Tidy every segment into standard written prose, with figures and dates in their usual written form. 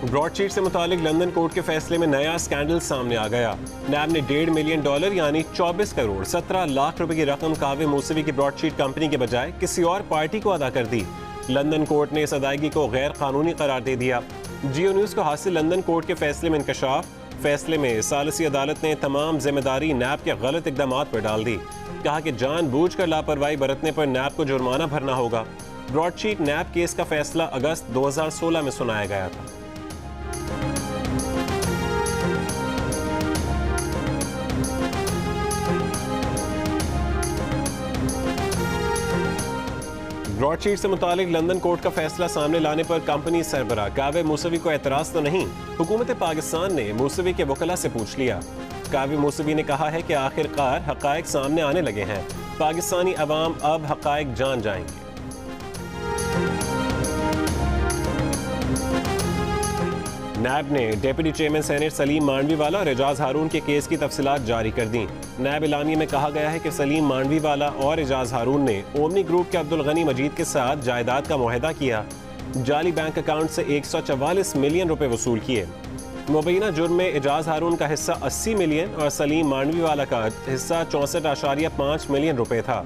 Broadsheet से मुतालिक London court के फैसले में नया स्कैंडल सामने आ गया। नैब ने $1.5 मिलियन यानी 24 करोड़ 17 लाख रुपए की रकम कावे मूसवी की ब्रॉडशीट कंपनी के बजाय किसी और पार्टी को अदा कर दी। लंदन कोर्ट ने इस अदायगी को गैर कानूनी करार दे दिया। जियो न्यूज़ को हासिल लंदन कोर्ट के फैसले में इंकशाफ। फैसले में सालिसी अदालत ने तमाम जिम्मेदारी नैब के गलत इकदाम पर डाल दी। कहा कि जानबूझकर लापरवाही बरतने पर नैब को जुर्माना भरना होगा। ब्रॉडशीट नैब केस का फैसला अगस्त 2016 में सुनाया गया था। ब्रॉडशीट से मुतालिक लंदन कोर्ट का फैसला सामने लाने पर कंपनी सरबराह कावे मूसवी को एतराज तो नहीं। हुकूमत पाकिस्तान ने मूसवी के वकला से पूछ लिया। कावे मूसवी ने कहा है कि आखिरकार हकायक सामने आने लगे हैं। पाकिस्तानी अवाम अब हकायक जान जाएंगे। नैब ने deputy chairman senate Saleem Mandviwalla और एजाज हारून के केस की तफसीलात जारी कर दी। नैब एलानिये में कहा गया है कि सलीम मांडवीवाला और एजाज हारून ने ओमनी ग्रुप के अब्दुल गनी मजीद के साथ जायदाद का मुआहदा किया। जाली बैंक अकाउंट से 144 मिलियन रुपए वसूल किए। मुबैना जुर्म में एजाज हारून का हिस्सा 80 मिलियन और सलीम मांडवीवाला का हिस्सा 64.5 मिलियन रुपए था।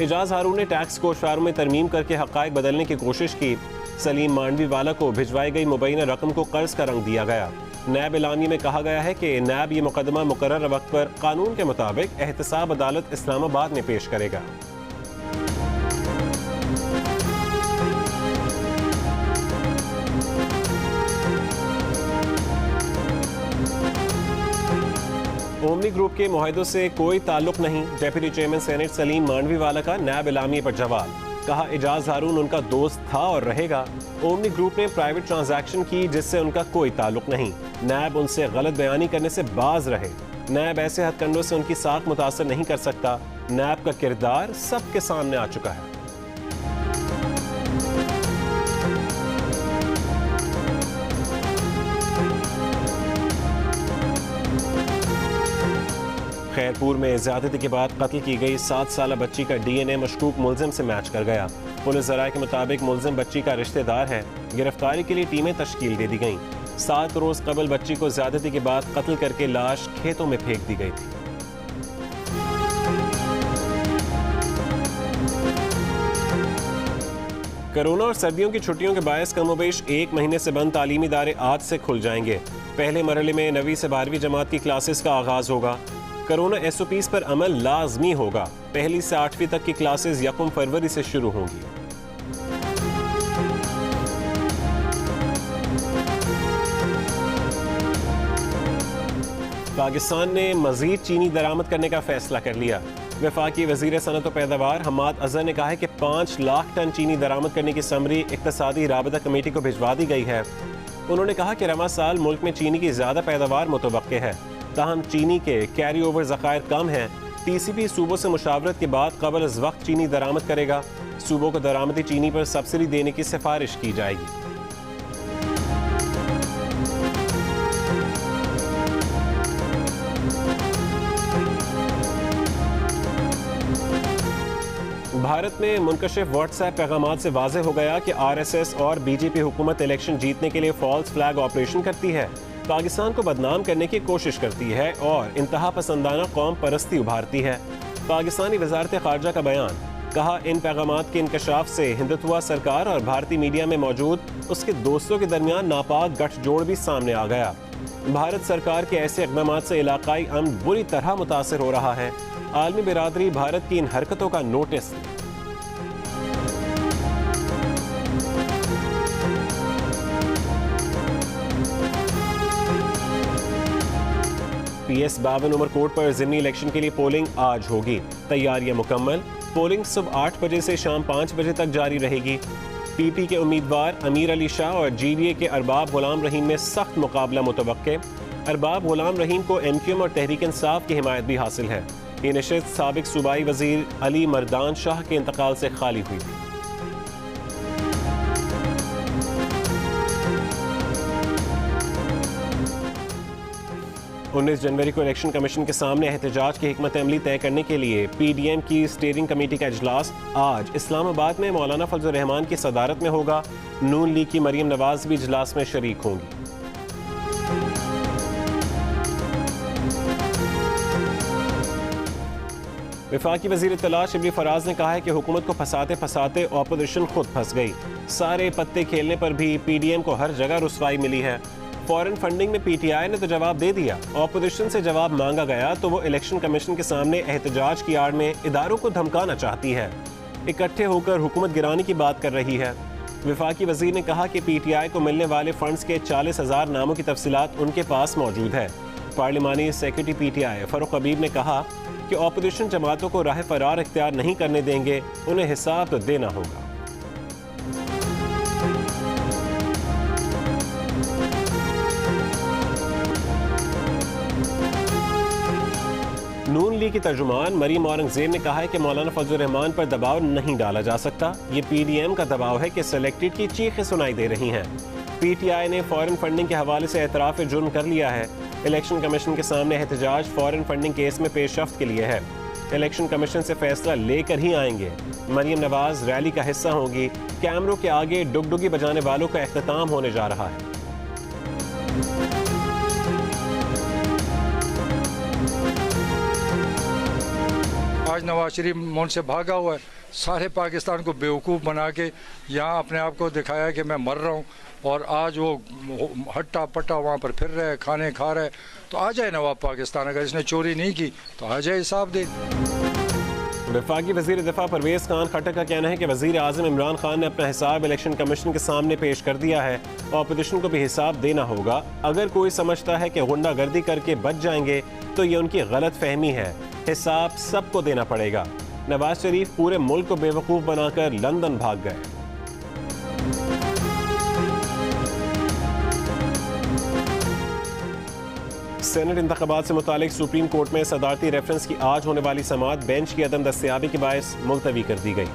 एजाज हारून ने टैक्स कोषारों में तरमीम करके हकायक बदलने की कोशिश की। सलीम मांडवीवाला को भिजवाई गई मुबैना रकम को कर्ज का रंग दिया गया। नैब एलानिये में कहा गया है कि नैब ये मुकदमा मुकर्रर वक्त पर कानून के मुताबिक एहतसाब अदालत इस्लामाबाद में पेश करेगा। ओमनी ग्रुप के मुआहदों से कोई ताल्लुक नहीं। Deputy chairman senate Saleem Mandviwalla का नैब एलानिये पर जवाब। कहा एजाज हारून उनका दोस्त था और रहेगा। ओमनी ग्रुप ने प्राइवेट ट्रांजैक्शन की जिससे उनका कोई ताल्लुक नहीं। नैब उनसे गलत बयानी करने से बाज रहे। नैब ऐसे हथकंडों से उनकी साख मुतासर नहीं कर सकता। नैब का किरदार सबके सामने आ चुका है। खैरपुर में ज्यादती के बाद कत्ल की गई 7 साला बच्ची का DNA मशकूक मुलजिम से मैच कर गया। पुलिस ज़राए के मुताबिक मुलजिम बच्ची का रिश्तेदार है। गिरफ्तारी के लिए टीमें तश्कील दे दी गईं। 7 रोज़ कबल बच्ची को ज्यादती के बाद कत्ल करके लाश खेतों में फेंक दी गई थी। कोरोना और सर्दियों की छुट्टियों के बायस कमोबेश 1 महीने से बंद तालीमी इदारे आज से खुल जाएंगे। पहले मरहले में 9वीं से 12वीं जमात की क्लासेस का आगाज होगा। कोरोना SOPs पर अमल लाजमी होगा। 1ली से 8वीं तक की क्लासेस 1 फरवरी से शुरू होंगी। पाकिस्तान ने मजीद चीनी दरामद करने का फैसला कर लिया। वफाकी वजीर सनत और पैदावार हमाद अजहर ने कहा है कि 5 लाख टन चीनी दरामद करने की समरी इक्तसादी राबता कमेटी को भिजवा दी गई है। उन्होंने कहा कि रवा साल मुल्क में चीनी की ज्यादा पैदावार मुतवक्के है, ताहम चीनी के कैरी ओवर ज़खायर कम हैं। TCP सूबों से मुशावरत के बाद क़ब्ल अज़ वक्त चीनी दरामद करेगा। सूबों को दरामदी चीनी पर सब्सिडी देने की सिफारिश की जाएगी। भारत में मुनकशिफ व्हाट्सएप पैगामात से वाज़ेह हो गया कि RSS और BJP हुकूमत इलेक्शन जीतने के लिए फॉल्स फ्लैग ऑपरेशन करती है, पाकिस्तान को बदनाम करने की कोशिश करती है और इंतहा पसंदाना कौम परस्ती उभारती है। पाकिस्तानी वजारत खारजा का बयान। कहा इन पैगामात के इंकशाफ से हिंदुत्वा सरकार और भारतीय मीडिया में मौजूद उसके दोस्तों के दरमियान नापाक गठजोड़ भी सामने आ गया। भारत सरकार के ऐसे इक़दामात से इलाकाई अमन बुरी तरह मुतासिर हो रहा है। आलमी बिरादरी भारत की इन हरकतों का नोटिस ले। PS 52 उमरकोट पर ज़िमनी इलेक्शन के लिए पोलिंग आज होगी। तैयारियां मुकम्मल। पोलिंग सुबह 8 बजे से शाम 5 बजे तक जारी रहेगी। PP के उम्मीदवार अमीर अली शाह और GDA के अरबाब गुलाम रहीम में सख्त मुकाबला मुतवक्के। अरबाब गुलाम रहीम को MQM और तहरीक इंसाफ की हिमायत भी हासिल है। ये नशिस्त साबिक सूबाई वजीर अली मर्दान शाह के इंतकाल से खाली हुई थी। 19 जनवरी को इलेक्शन कमीशन के सामने एहतजाज की हिकमत अमली तय करने के लिए PDM की स्टीयरिंग कमेटी का इजलास आज इस्लामाबाद में मौलाना फजल रहमान की सदारत में होगा। नून लीग की मरीम नवाज भी इजलास में शरीक होंगी। वफाकी वज़ीर इत्तला शिबली फराज ने कहा है कि हुकूमत को फंसाते फंसाते ऑपोजिशन खुद फंस गई। सारे पत्ते खेलने पर भी PDM को हर जगह रुसवाई मिली है। फॉरेन फंडिंग में PTI ने तो जवाब दे दिया, ऑपोजिशन से जवाब मांगा गया तो वो इलेक्शन कमीशन के सामने एहतजाज की आड़ में इदारों को धमकाना चाहती है, इकट्ठे होकर हुकूमत गिराने की बात कर रही है। वफाकी वज़ीर ने कहा कि PTI को मिलने वाले फंड्स के 40,000 नामों की तफसीलात उनके पास मौजूद है। पार्लिमानी सेक्रेटरी PTI फ़ारूक हबीब ने कहा कि ऑपोजिशन जमातों को राह फरार इख्तियार नहीं करने देंगे, उन्हें हिसाब तो देना होगा। नून लीग की तर्जुमान मरीम औरंगजेब ने कहा है कि मौलाना फजल रहमान पर दबाव नहीं डाला जा सकता। ये PDM का दबाव है कि सिलेक्टेड की चीखें सुनाई दे रही हैं। PTI ने फॉरेन फंडिंग के हवाले से एतराफ़ जुर्म कर लिया है। इलेक्शन कमीशन के सामने एहतजाज फॉरेन फंडिंग केस में पेशरफ्त के लिए है। इलेक्शन कमीशन से फैसला लेकर ही आएंगे। मरीम नवाज रैली का हिस्सा होंगी। कैमरों के आगे डुगडुगी बजाने वालों का इख्तिताम होने जा रहा है। आज नवाज शरीफ मुल्क से भागा हुआ है, सारे पाकिस्तान को बेवकूफ़ बना के यहाँ अपने आप को दिखाया कि मैं मर रहा हूँ, और आज वो हट्टा पट्टा वहाँ पर फिर रहे, खाने खा रहे। तो आ जाए नवाब पाकिस्तान, अगर इसने चोरी नहीं की तो आ जाए हिसाब दे। वफाकी वज़ीर दिफा परवेज़ खान खट्टर का कहना है कि वज़ीर आज़म इमरान खान ने अपना हिसाब इलेक्शन कमीशन के सामने पेश कर दिया है। ऑपोजिशन को भी हिसाब देना होगा। अगर कोई समझता है कि गुंडागर्दी करके बच जाएंगे तो ये उनकी गलत फहमी है। हिसाब सबको देना पड़ेगा। नवाज शरीफ पूरे मुल्क को बेवकूफ़ बनाकर लंदन भाग गए। सेनेट इंतखाबात से मुतालिक सुप्रीम कोर्ट में सदारती रेफरेंस की आज होने वाली समाअत बेंच की अदम दस्तयाबी के बायस मुलतवी कर दी गई।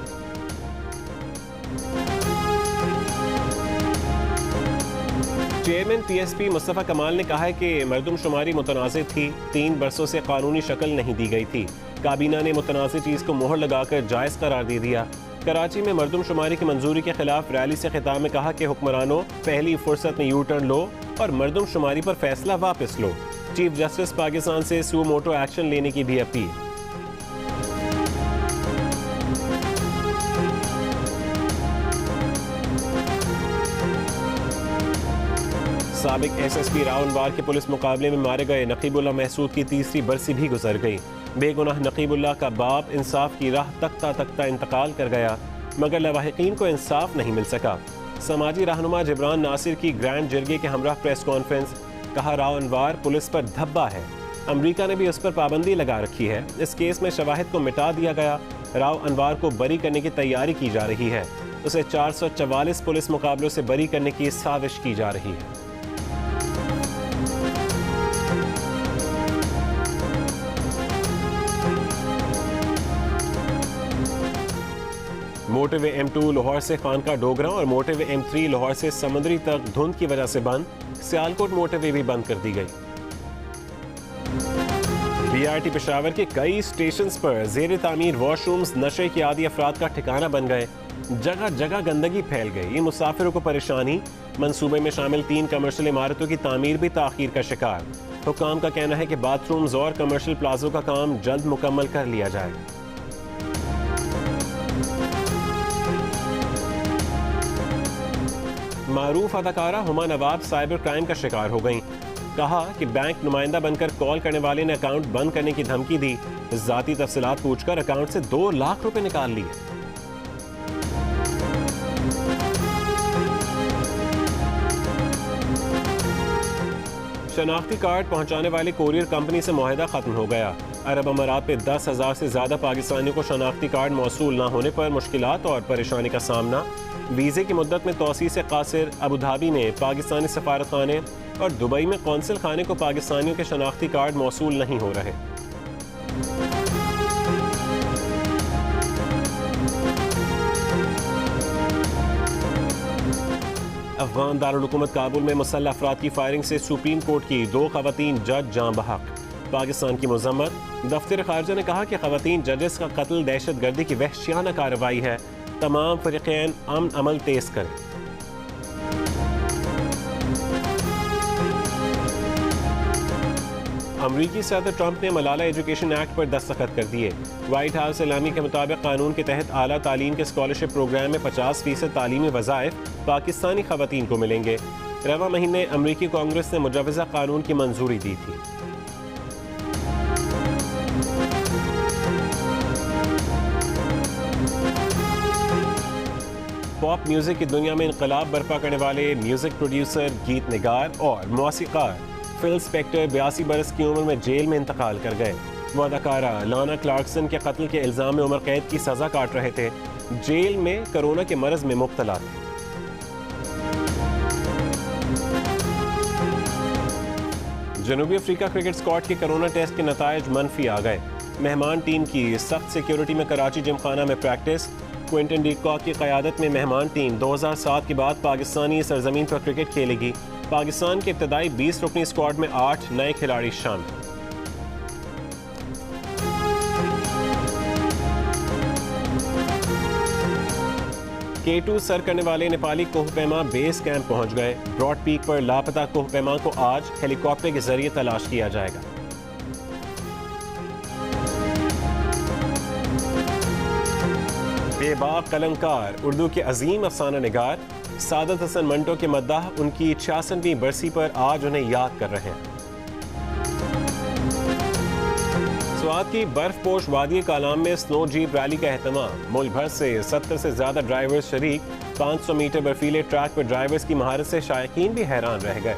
चेयरमैन PSP मुस्तफ़ा कमाल ने कहा है कि मरदमशुमारी मुतनाज़ थी, 3 बरसों से कानूनी शक्ल नहीं दी गई थी। काबीना ने मुतनाज़ चीज़ को मोहर लगाकर जायज़ करार दे दिया। कराची में मरदमशुमारी की मंजूरी के खिलाफ रैली से खिताब में कहा कि हुक्मरानों पहली फुर्सत में यू टर्न लो और मरदमशुमारी पर फैसला वापस लो। चीफ जस्टिस पाकिस्तान से सू मोटो एक्शन लेने की भी अपील। साबिक SSP राव अनवार के पुलिस मुकाबले में मारे गए नकीबुल्लाह महसूद की तीसरी बरसी भी गुजर गई। बेगुनाह नकीबुल्लाह का बाप इंसाफ की राह तकता तकता इंतकाल कर गया, मगर लवाहिकीन को इंसाफ नहीं मिल सका। समाजी रहनुमा जिब्रान नासिर की ग्रैंड जरगे के हमरा प्रेस कॉन्फ्रेंस। कहा राव अनवार पुलिस पर धब्बा है, अमरीका ने भी उस पर पाबंदी लगा रखी है। इस केस में शवाहिद को मिटा दिया गया। राव अनवार को बरी करने की तैयारी की जा रही है। उसे 444 पुलिस मुकाबलों से बरी करने की साजिश की जा रही है। मोटरवे M2 लाहौर से खानका डोगरा और मोटरवे M3 लाहौर से समंदरी तक धुंध की वजह से बंद। सियालकोट मोटरवे भी बंद कर दी गई। BRT पेशावर के कई स्टेशंस पर जेर तामीर वॉशरूम्स नशे के आदी अफराद का ठिकाना बन गए। जगह जगह गंदगी फैल गई। ये मुसाफिरों को परेशानी। मंसूबे में शामिल 3 कमर्शियल इमारतों की तामीर भी ताखीर का शिकार। हुक्काम का कहना है कि बाथरूम्स और कमर्शियल प्लाजों का काम जल्द मुकम्मल कर लिया जाए। मारूफ अदाकारा हुमा नवाब साइबर क्राइम का शिकार हो गईं। कहा कि बैंक नुमाइंदा बनकर कॉल करने वाले ने अकाउंट बंद करने की धमकी दी। जाती तफसीलात पूछकर अकाउंट से 2 लाख रुपए निकाल लिए। शनाख्ती कार्ड पहुंचाने वाली कोरियर कंपनी से मुआहदा खत्म हो गया। अरब अमारात में 10,000 से ज्यादा पाकिस्तानियों को शनाख्ती कार्ड मौसूल न होने पर मुश्किलात और परेशानी का सामना। वीज़े की मुद्दत में तौसीए से कासिर। अबूधाबी में पाकिस्तानी सफारत खाने और दुबई में कौंसिल खाने को पाकिस्तानियों के शनाख्ती कार्ड मौसूल नहीं हो रहे। अफगान दारुल हुकूमत काबुल में मुसल्लह अफराद की फायरिंग से सुप्रीम कोर्ट की 2 खवातीन जज जाँ बहक। पाकिस्तान की मजम्मत। दफ्तर खारजा ने कहा कि खवातीन जजेस का कत्ल दहशत गर्दी की वहशियाना कार्रवाई है। तमाम फरीक़ैन अमन अमल तेज करें। अमरीकी सदर ट्रंप ने मलाला एजुकेशन एक्ट पर दस्तखत कर दिए। व्हाइट हाउस एलामी के मुताबिक कानून के तहत आला तालीम के स्कॉलरशिप प्रोग्राम में 50% तालीमी वज़ाइफ पाकिस्तानी ख़वातीन को मिलेंगे। रवा महीने अमरीकी कांग्रेस ने मुजवज़ा कानून की मंजूरी दी थी। पॉप म्यूजिक की दुनिया में इनकलाब बर्पा करने वाले म्यूजिक प्रोड्यूसर, गीत निगार और मौसीकार फिल स्पेक्टर 82 बरस की उम्र में जेल में इंतकाल कर गए। वो अदाकारा लाना क्लार्कसन के कत्ल के इल्ज़ाम में उम्र कैद की सज़ा काट रहे थे। जेल में कोरोना के मरज़ में मुब्तला थे। जनूबी अफ्रीका क्रिकेट स्क्वाड के कोरोना टेस्ट के नतायज मनफी आ गए। मेहमान टीम की सख्त सिक्योरिटी में कराची जिमखाना में प्रैक्टिस। क्विंटन डी कॉक की क़यादत में मेहमान टीम 2007 के बाद पाकिस्तानी सरजमीन पर क्रिकेट खेलेगी। पाकिस्तान के इब्तदाई 20 रुकनी स्क्वाड में 8 नए खिलाड़ी शामिल। K2 सर करने वाले नेपाली कोहपेमा बेस कैंप पहुंच गए। ब्रॉड पीक पर लापता कोहपेमा को आज हेलीकॉप्टर के जरिए तलाश किया जाएगा। बेबाक कलमकार उर्दू के अजीम अफसाना निगार सादत हसन मंटो के मद्दाह उनकी 66वीं बरसी पर आज उन्हें याद कर रहे हैं। स्वात की बर्फपोश वादी कालाम में स्नो जीप रैली का एहतमाम। मुल्क भर से 70 से ज्यादा ड्राइवर्स शरीक। 500 मीटर बर्फीले ट्रैक पर ड्राइवर्स की महारत से शायकीन भी हैरान रह गए।